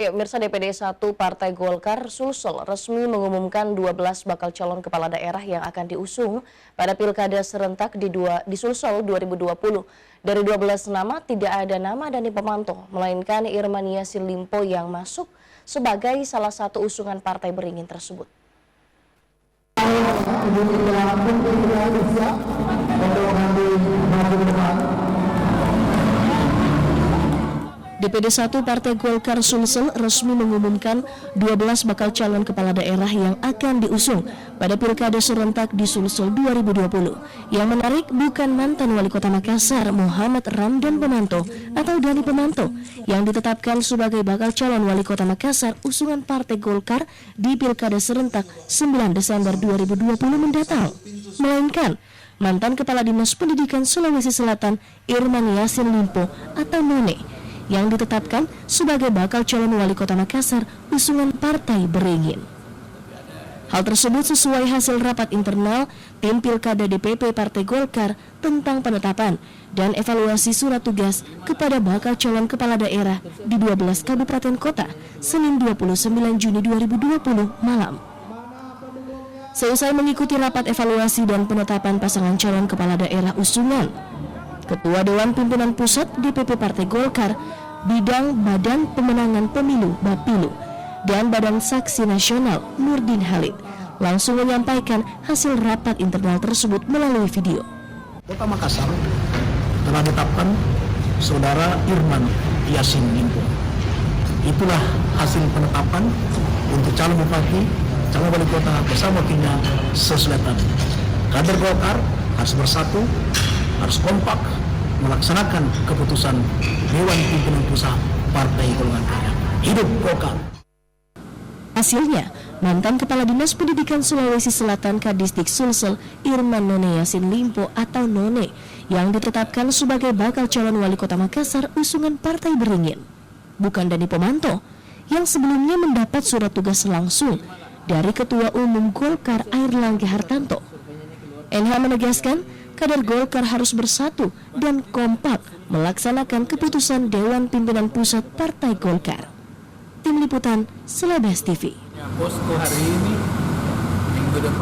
Ya, pemirsa DPD 1 Partai Golkar Sulsel resmi mengumumkan 12 bakal calon kepala daerah yang akan diusung pada Pilkada serentak di Sulsel 2020. Dari 12 nama, tidak ada nama Dani Pemanto, melainkan Irmania Limpo yang masuk sebagai salah satu usungan partai beringin tersebut. DPD 1 Partai Golkar Sulsel resmi mengumumkan 12 bakal calon kepala daerah yang akan diusung pada Pilkada serentak di Sulsel 2020. Yang menarik bukan mantan Wali Kota Makassar Muhammad Ramdan Pemanto atau Dani Pemanto yang ditetapkan sebagai bakal calon Wali Kota Makassar usungan Partai Golkar di Pilkada serentak 9 Desember 2020 mendatang, melainkan mantan Kepala Dinas Pendidikan Sulawesi Selatan Irmania Limpo atau None yang ditetapkan sebagai bakal calon Wali Kota Makassar usungan Partai Beringin. Hal tersebut sesuai hasil rapat internal tim Pilkada DPP Partai Golkar tentang penetapan dan evaluasi surat tugas kepada bakal calon kepala daerah di 12 kabupaten kota Senin 29 Juni 2020 malam. Seusai mengikuti rapat evaluasi dan penetapan pasangan calon kepala daerah usungan, Ketua Dewan Pimpinan Pusat DPP Partai Golkar, Bidang Badan Pemenangan Pemilu Bapilu, dan Badan Saksi Nasional Nurdin Halid langsung menyampaikan hasil rapat internal tersebut melalui video. Kota Makassar telah menetapkan Saudara Irman Yasin Limpo. Itulah hasil penetapan untuk calon bupati, calon wali kota bersama wakilnya se-Selatan. Kader Golkar harus bersatu, harus kompak melaksanakan keputusan Dewan Pimpinan Pusat Partai Golongan Karya. Hidup Golkar. Hasilnya, mantan Kepala Dinas Pendidikan Sulawesi Selatan Kadisdik Sulsel Irman None Yasin Limpo atau None yang ditetapkan sebagai bakal calon Wali Kota Makassar usungan Partai Beringin, bukan Dani Pemanto yang sebelumnya mendapat surat tugas langsung dari Ketua Umum Golkar Airlangga Hartanto. NH menegaskan kader Golkar harus bersatu dan kompak melaksanakan keputusan Dewan Pimpinan Pusat Partai Golkar. Tim Liputan Selebes TV. Posko hari ini minggu depan